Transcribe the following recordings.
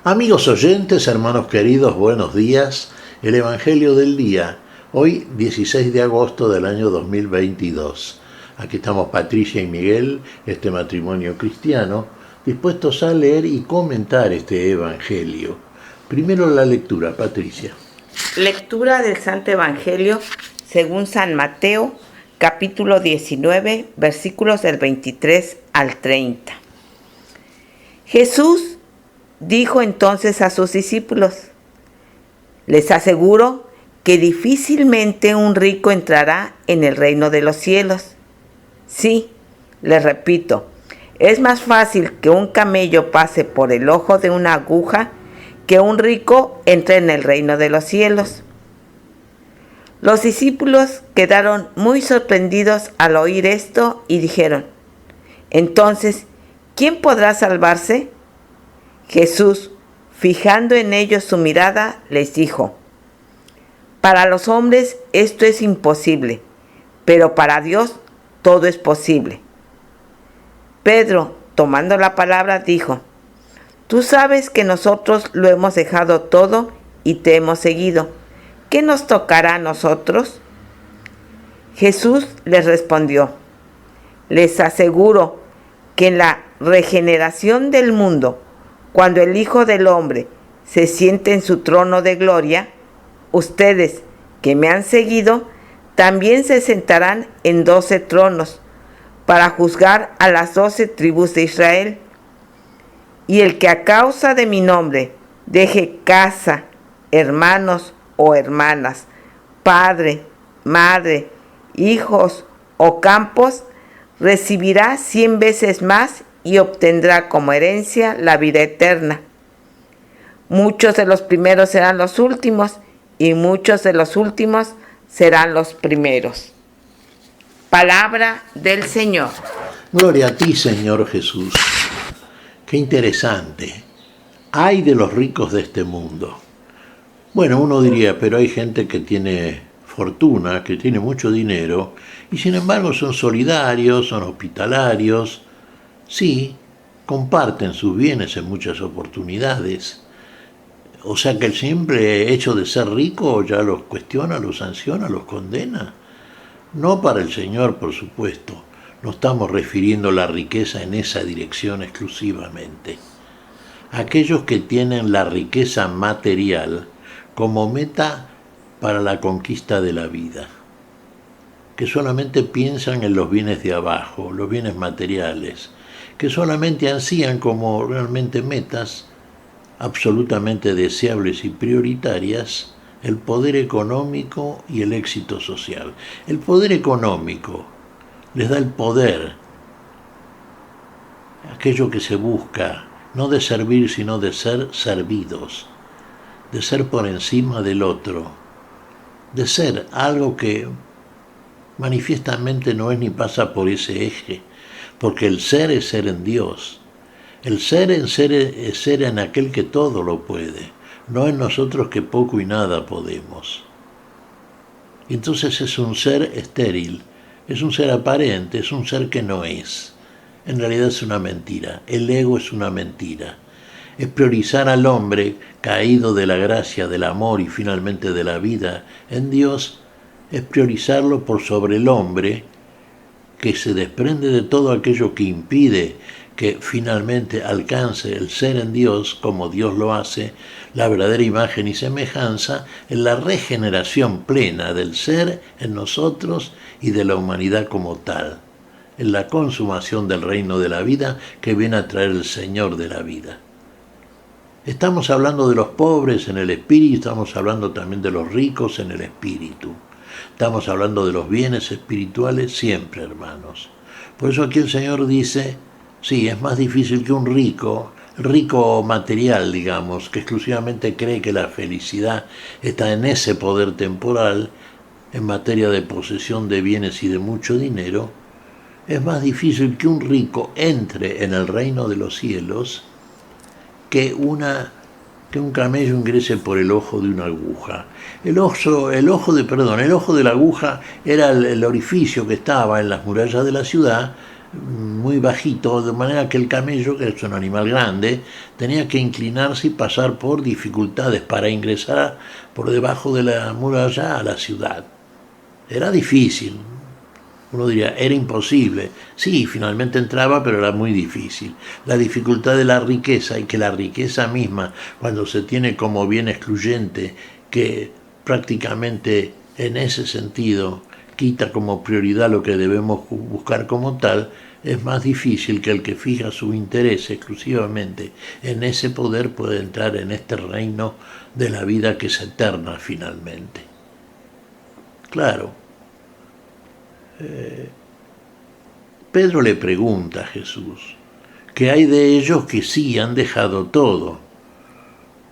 Amigos oyentes, hermanos queridos, buenos días. El Evangelio del día, hoy 16 de agosto del año 2022. Aquí estamos Patricia y Miguel, este matrimonio cristiano, dispuestos a leer y comentar este Evangelio. Primero la lectura, Patricia. Lectura del Santo Evangelio según San Mateo, capítulo 19, versículos del 23 al 30. Jesús dijo entonces a sus discípulos: les aseguro que difícilmente un rico entrará en el reino de los cielos. Sí, les repito, es más fácil que un camello pase por el ojo de una aguja que un rico entre en el reino de los cielos. Los discípulos quedaron muy sorprendidos al oír esto y dijeron: entonces, ¿quién podrá salvarse? Jesús, fijando en ellos su mirada, les dijo: para los hombres esto es imposible, pero para Dios todo es posible. Pedro, tomando la palabra, dijo: tú sabes que nosotros lo hemos dejado todo y te hemos seguido. ¿Qué nos tocará a nosotros? Jesús les respondió: les aseguro que en la regeneración del mundo, cuando el Hijo del Hombre se siente en su trono de gloria, ustedes que me han seguido también se sentarán en 12 tronos para juzgar a las 12 tribus de Israel. Y el que a causa de mi nombre deje casa, hermanos o hermanas, padre, madre, hijos o campos, recibirá 100 veces más y obtendrá como herencia la vida eterna. Muchos de los primeros serán los últimos y muchos de los últimos serán los primeros. Palabra del Señor. Gloria a ti, Señor Jesús. Qué interesante. Ay de los ricos de este mundo. Bueno, uno diría, pero hay gente que tiene fortuna, que tiene mucho dinero, y sin embargo son solidarios, son hospitalarios. Sí, comparten sus bienes en muchas oportunidades. O sea que el simple hecho de ser rico ya los cuestiona, los sanciona, los condena. No para el Señor, por supuesto. No estamos refiriendo la riqueza en esa dirección exclusivamente. Aquellos que tienen la riqueza material como meta para la conquista de la vida, que solamente piensan en los bienes de abajo, los bienes materiales, que solamente ansían como realmente metas absolutamente deseables y prioritarias el poder económico y el éxito social. El poder económico les da el poder, aquello que se busca, no de servir sino de ser servidos, de ser por encima del otro, de ser algo que manifiestamente no es ni pasa por ese eje, porque el ser es ser en Dios. El ser es ser en aquel que todo lo puede, no en nosotros que poco y nada podemos. Entonces es un ser estéril, es un ser aparente, es un ser que no es. En realidad es una mentira, el ego es una mentira. Es priorizar al hombre caído de la gracia, del amor y finalmente de la vida en Dios, es priorizarlo por sobre el hombre que se desprende de todo aquello que impide que finalmente alcance el ser en Dios como Dios lo hace, la verdadera imagen y semejanza, en la regeneración plena del ser en nosotros y de la humanidad como tal, en la consumación del reino de la vida que viene a traer el Señor de la vida. Estamos hablando de los pobres en el espíritu, estamos hablando también de los ricos en el espíritu. Estamos hablando de los bienes espirituales siempre, hermanos. Por eso aquí el Señor dice, sí, es más difícil que un rico material, digamos, que exclusivamente cree que la felicidad está en ese poder temporal, en materia de posesión de bienes y de mucho dinero. Es más difícil que un rico entre en el reino de los cielos que un camello ingrese por el ojo de una aguja. El ojo de la aguja era el orificio que estaba en las murallas de la ciudad muy bajito, de manera que el camello, que es un animal grande, tenía que inclinarse y pasar por dificultades para ingresar por debajo de la muralla a la ciudad. Era difícil. Uno diría, era imposible. Sí, finalmente entraba, pero era muy difícil. La dificultad de la riqueza, y que la riqueza misma, cuando se tiene como bien excluyente, que prácticamente en ese sentido quita como prioridad lo que debemos buscar como tal, es más difícil que el que fija su interés exclusivamente en ese poder pueda entrar en este reino de la vida que es eterna finalmente. Claro, Pedro le pregunta a Jesús que hay de ellos que sí han dejado todo,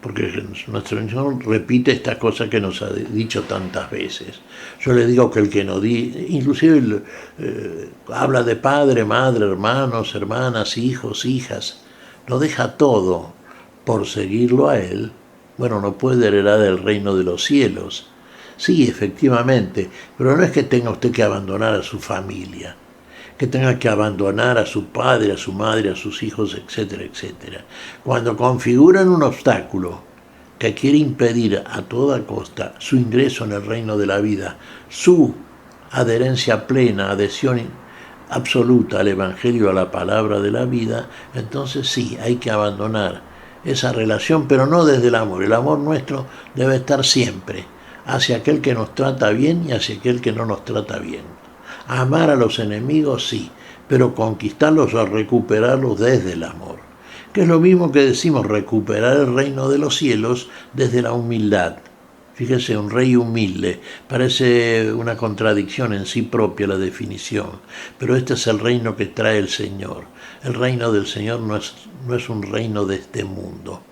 porque nuestro Señor repite esta cosa que nos ha dicho tantas veces. Yo le digo que el que no inclusive habla de padre, madre, hermanos, hermanas, hijos, hijas, lo deja todo por seguirlo a Él, bueno, no puede heredar el reino de los cielos. Sí, efectivamente, pero no es que tenga usted que abandonar a su familia, que tenga que abandonar a su padre, a su madre, a sus hijos, etcétera, etcétera. Cuando configuran un obstáculo que quiere impedir a toda costa su ingreso en el reino de la vida, su adherencia plena, adhesión absoluta al Evangelio, a la palabra de la vida, entonces sí, hay que abandonar esa relación, pero no desde el amor. El amor nuestro debe estar siempre hacia aquel que nos trata bien y hacia aquel que no nos trata bien. Amar a los enemigos sí, pero conquistarlos o recuperarlos desde el amor. Que es lo mismo que decimos recuperar el reino de los cielos desde la humildad. Fíjese, un rey humilde, parece una contradicción en sí propia la definición, pero este es el reino que trae el Señor. El reino del Señor no es un reino de este mundo.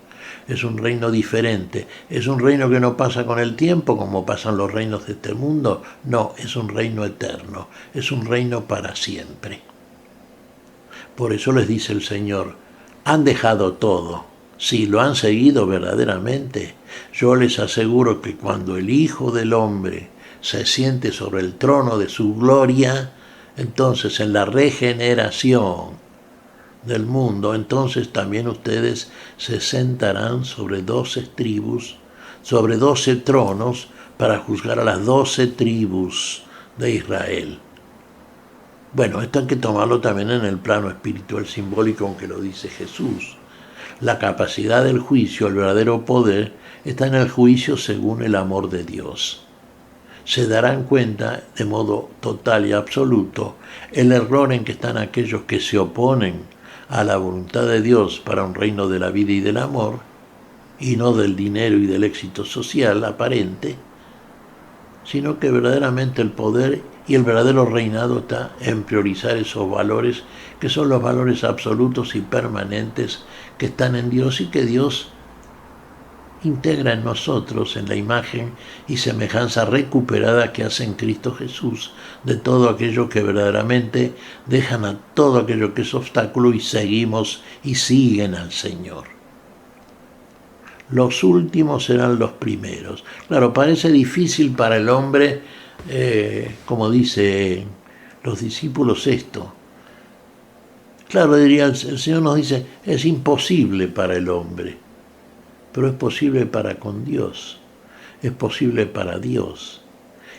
Es un reino diferente, es un reino que no pasa con el tiempo como pasan los reinos de este mundo, no, es un reino eterno, es un reino para siempre. Por eso les dice el Señor, han dejado todo, si lo han seguido verdaderamente, yo les aseguro que cuando el Hijo del Hombre se siente sobre el trono de su gloria, entonces en la regeneración del mundo, entonces también ustedes se sentarán sobre 12 tribus, sobre 12 tronos, para juzgar a las 12 tribus de Israel. Bueno, esto hay que tomarlo también en el plano espiritual simbólico, aunque lo dice Jesús. La capacidad del juicio, el verdadero poder, está en el juicio según el amor de Dios. Se darán cuenta de modo total y absoluto el error en que están aquellos que se oponen a la voluntad de Dios para un reino de la vida y del amor, y no del dinero y del éxito social aparente, sino que verdaderamente el poder y el verdadero reinado está en priorizar esos valores que son los valores absolutos y permanentes que están en Dios y que Dios integra en nosotros en la imagen y semejanza recuperada que hace en Cristo Jesús de todo aquello que verdaderamente dejan a todo aquello que es obstáculo y seguimos y siguen al Señor. Los últimos serán los primeros. Claro, parece difícil para el hombre, como dice los discípulos esto. Claro, diría el Señor nos dice, es imposible para el hombre. Pero es posible para con Dios, es posible para Dios.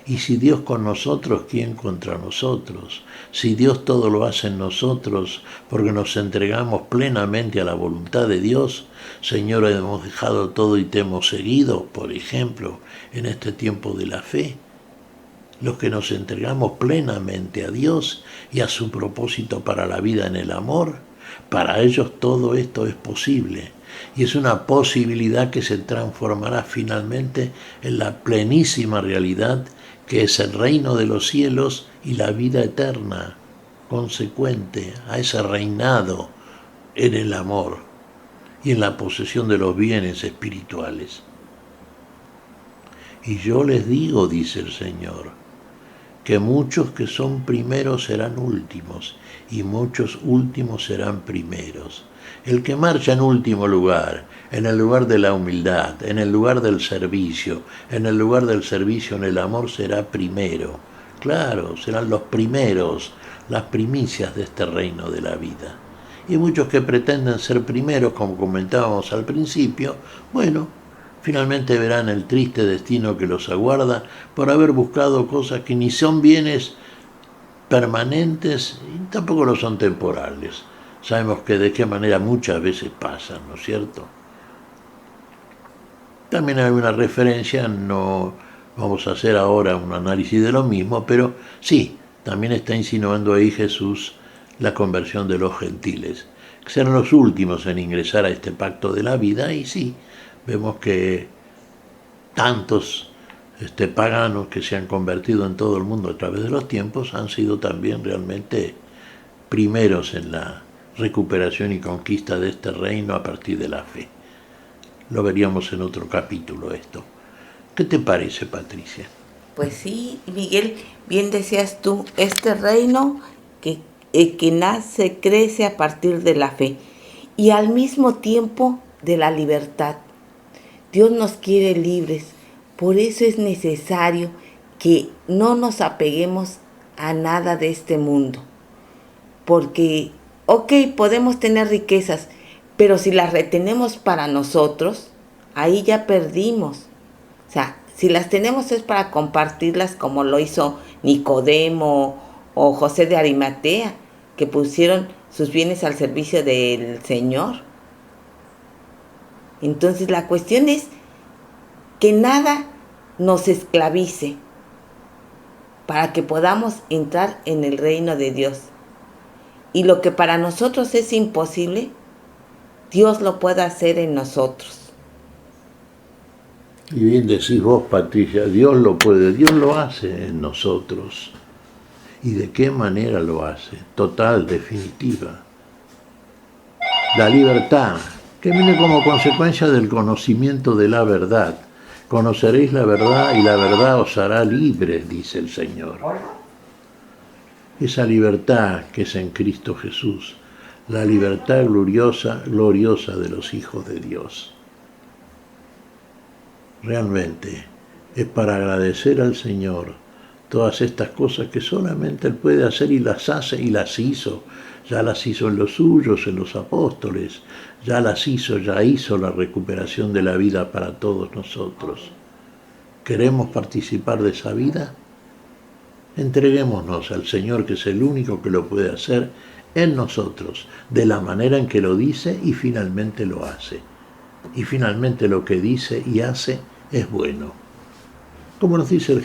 Y si Dios con nosotros, ¿quién contra nosotros? Si Dios todo lo hace en nosotros porque nos entregamos plenamente a la voluntad de Dios, Señor, hemos dejado todo y te hemos seguido, por ejemplo, en este tiempo de la fe. Los que nos entregamos plenamente a Dios y a su propósito para la vida en el amor, para ellos todo esto es posible. Y es una posibilidad que se transformará finalmente en la plenísima realidad que es el reino de los cielos y la vida eterna, consecuente a ese reinado en el amor y en la posesión de los bienes espirituales. Y yo les digo, dice el Señor, que muchos que son primeros serán últimos y muchos últimos serán primeros. El que marcha en último lugar, en el lugar de la humildad, en el lugar del servicio, en el lugar del servicio en el amor será primero. Claro, serán los primeros, las primicias de este reino de la vida. Y muchos que pretenden ser primeros, como comentábamos al principio, bueno, finalmente verán el triste destino que los aguarda por haber buscado cosas que ni son bienes permanentes y tampoco lo son temporales. Sabemos que de qué manera muchas veces pasan, ¿no es cierto? También hay una referencia, no vamos a hacer ahora un análisis de lo mismo, pero sí, también está insinuando ahí Jesús la conversión de los gentiles, que serán los últimos en ingresar a este pacto de la vida, y sí, vemos que tantos paganos que se han convertido en todo el mundo a través de los tiempos han sido también realmente primeros en la recuperación y conquista de este reino a partir de la fe. Lo veríamos en otro capítulo esto. ¿Qué te parece, Patricia? Pues sí, Miguel, bien decías tú, este reino que nace, crece a partir de la fe y al mismo tiempo de la libertad. Dios nos quiere libres, por eso es necesario que no nos apeguemos a nada de este mundo. Porque, ok, podemos tener riquezas, pero si las retenemos para nosotros, ahí ya perdimos. O sea, si las tenemos es para compartirlas como lo hizo Nicodemo o José de Arimatea, que pusieron sus bienes al servicio del Señor. Entonces la cuestión es que nada nos esclavice para que podamos entrar en el reino de Dios. Y lo que para nosotros es imposible, Dios lo puede hacer en nosotros. Y bien decís vos, Patricia, Dios lo puede, Dios lo hace en nosotros. ¿Y de qué manera lo hace? Total, definitiva. La libertad, que viene como consecuencia del conocimiento de la verdad. Conoceréis la verdad y la verdad os hará libres, dice el Señor. Esa libertad que es en Cristo Jesús, la libertad gloriosa de los hijos de Dios. Realmente es para agradecer al Señor todas estas cosas que solamente Él puede hacer y las hace y las hizo. Ya las hizo en los suyos, en los apóstoles, ya hizo la recuperación de la vida para todos nosotros. ¿Queremos participar de esa vida? Entreguémonos al Señor, que es el único que lo puede hacer en nosotros, de la manera en que lo dice y finalmente lo hace. Y finalmente lo que dice y hace es bueno. Como nos dice el